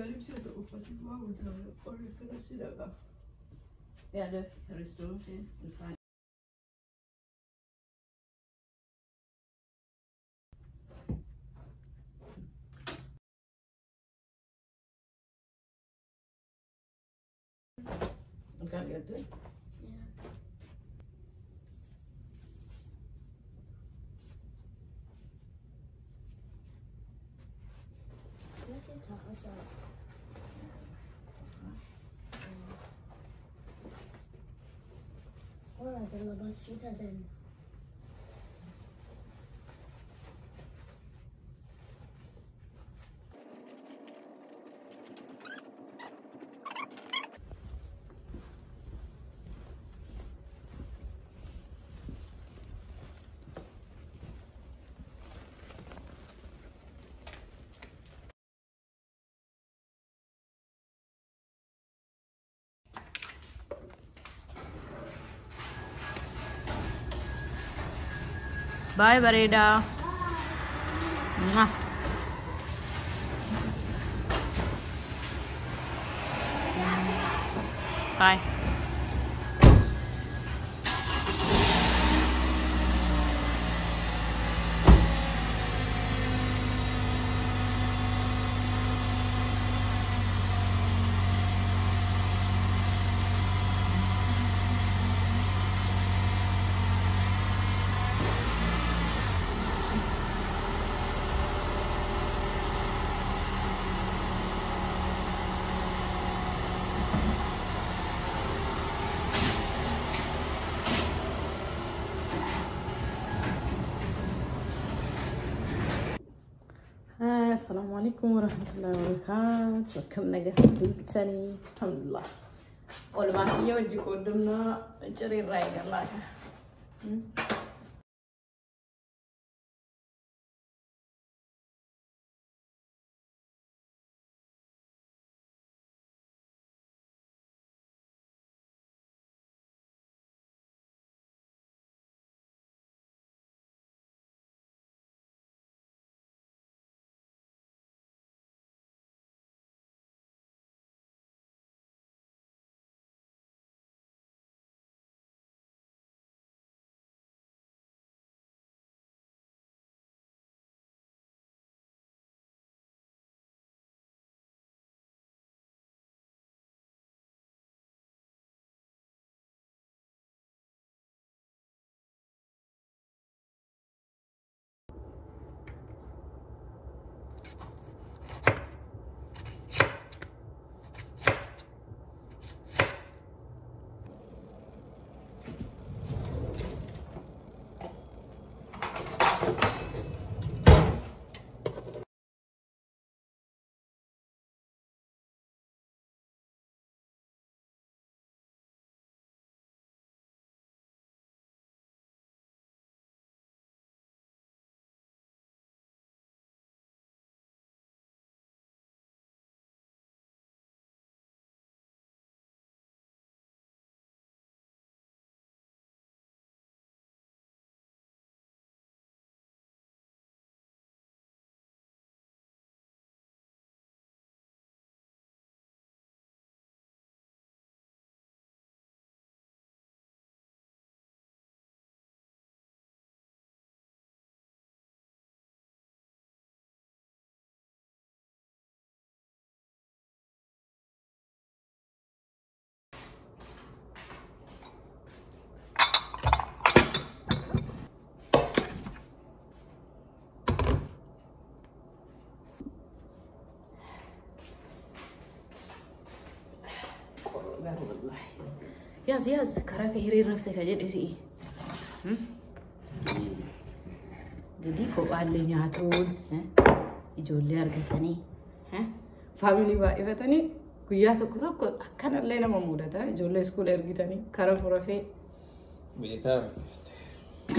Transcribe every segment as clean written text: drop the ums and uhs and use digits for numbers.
Garip sih untuk upati mau tahu orang keras tidak kah? Ya ada restoran sih. Kan lihat tuh. Ora della basita dentro. Bye, Bareda. Mwah. Bye. السلام عليكم ورحمة الله وبركاته. كم نجح بالتاني الحمد لله. olmaa kiyya wajji qoodamna cirrirraa eegallaa ياز ياز كرافي هري رفتك أجد إسي جدي كوب على نياتون يجول لي أرجعتني فاميلي بقى إفتني كوياتو كتوك كان الليلة ممودة تا يجول لي سكول أرجعتني كرافي رافي بيتعرف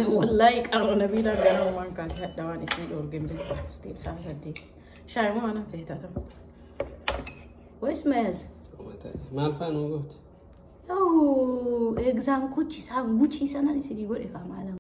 والله كانوا نبينا كانوا ما كان هذا وان اسمه أورجن ستيل سامسدي شاي ما أنا فيه تاتم واسمه ما الفان وقت Oh, exam kuci sana di sini gue deh malam.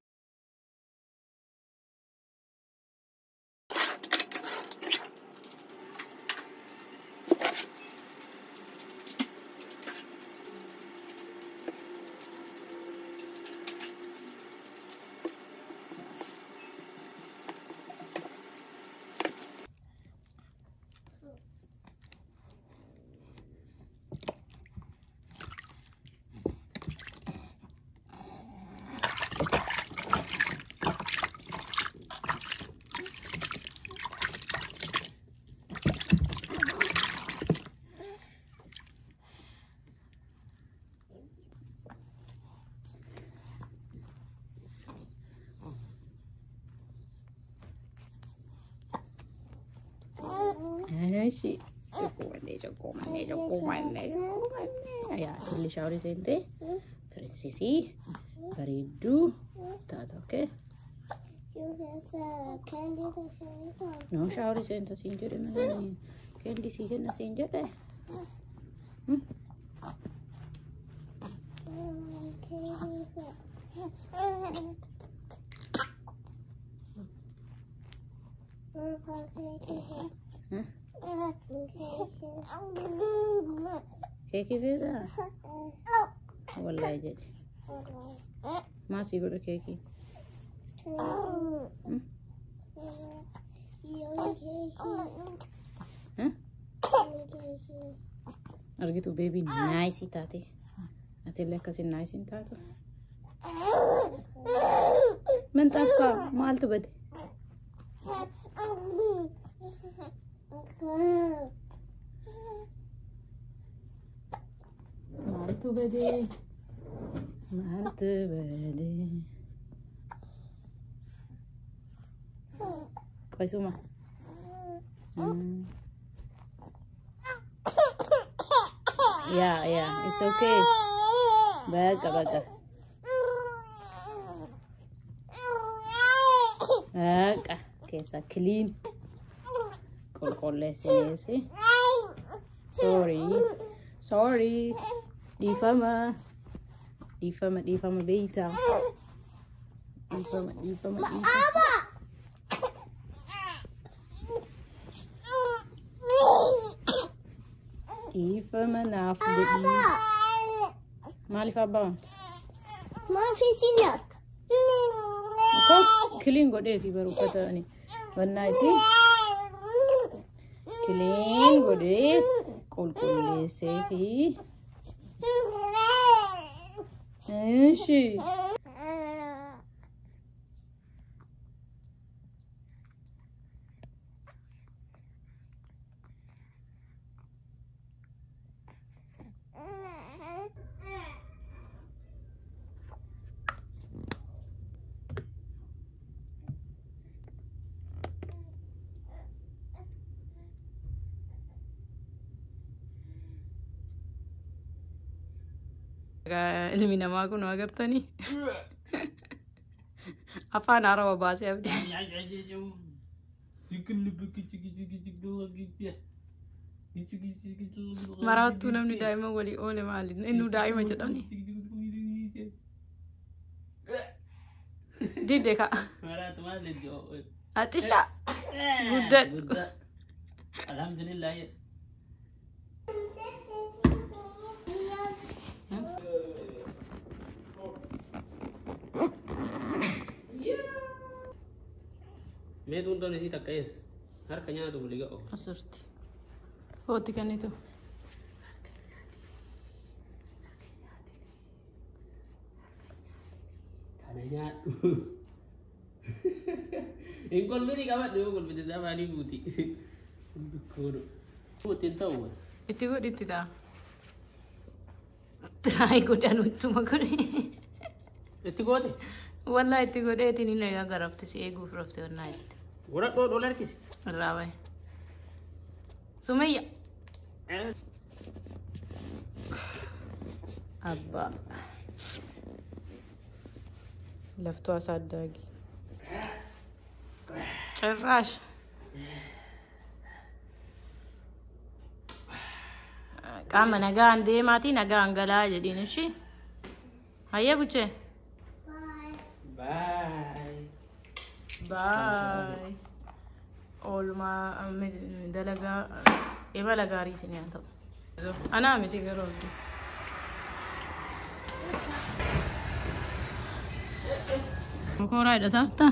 Ishi. Cokomane. Ya, tilli shower sente. Princessi. Baridu. Tato, okay? You get candy to show. No shower sente sinjere na. Candy sige na sinjere. Keki veda. Wallahi jadi. Masih gua keki. Argi tu baby nice tati. Ati lek kasi nice tatu. Mentafa mal tu bade. Mantu bade. Kau semua. Yeah, it's okay. Baga. Baga, kesa clean. Kol sini. Sorry. Difama beta. Difama. Difama nafdi. Malif abba. Ma fi sinak. Kok clean gode fi baru kata ni. Wanna isi. Clean gode. Kol sefi. Ishi. Ilmi namaa kun agartanii afaan Arabaa baasee abdii maraattuu namni daa'ima walii oole maali inni daa'ima jedhani didde ka atisha guddadhu alhamdulillah. मैं तुम तो नहीं तक कैस हर कन्या तो बोलेगा ओ असुरती होती करनी तो kanya inkol beri kawan dulu kol beri sama ni buti untuk kono butin tahu itu kok ditita try ko dan utuma ko ni itu kok wallahi itu kok deh ini ya garap tu si ego frofte night orang $2 kis rawai Sumaya abba laftu asaddagi ጭራሽ qaama nagaan deemaatii nagaan galaa jedhiin ishi hayya buchee bye olmaa dalagaa imala gaarii isin yaa ta'u anaa miti garuu Mukora ada tarta.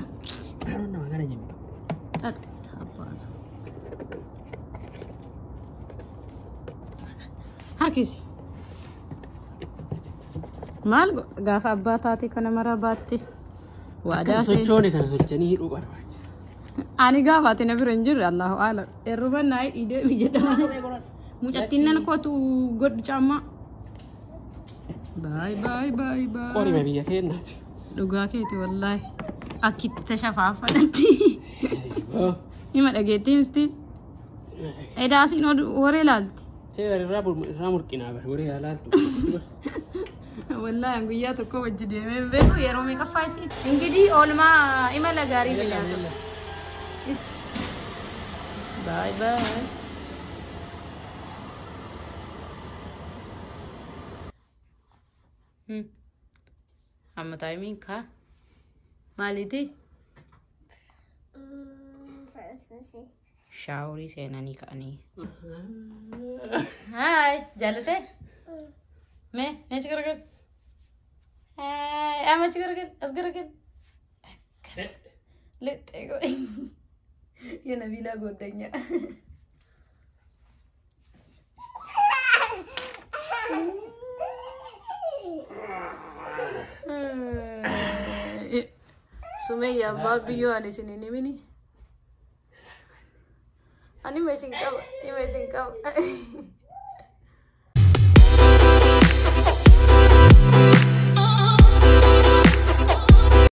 Ano magana niyo? Tat. Apa? Hakis. Mal gaafa abbaa taate kana mara baatte. Waadaa se. Sochoone kana sochanii hidhuu barbaachisa. Ani gaafa ati na bira hin jirre Allahu a'lam. Erruban naay idee mi jedhama. Mucattinnan kootu godhu caammaa. Bye. Qori biyya keenyaati. Dhugaa keeti wallahi akkitti tashafaafadhatti hima dhageettee misti Eda asin wore lalti. Ramur kina bar wore halaltu. Wallahi guyyaa tokko wajji deemee beeku yeroo meeqa faayisi. Ingidi olmaa imala gaarii jedhama. Bye bye. Amma timing ka? Maliti? Shauri seenanii ka'anii. Hi, jaalate? Mee achi garagal? Hi, amma achi garagal? As garagal? Lixxee godhe. Yaa Nabiilaa goddanyaa. Sumayya abbaa biyyoo ani isiniin himini. Ani meeshin qaba.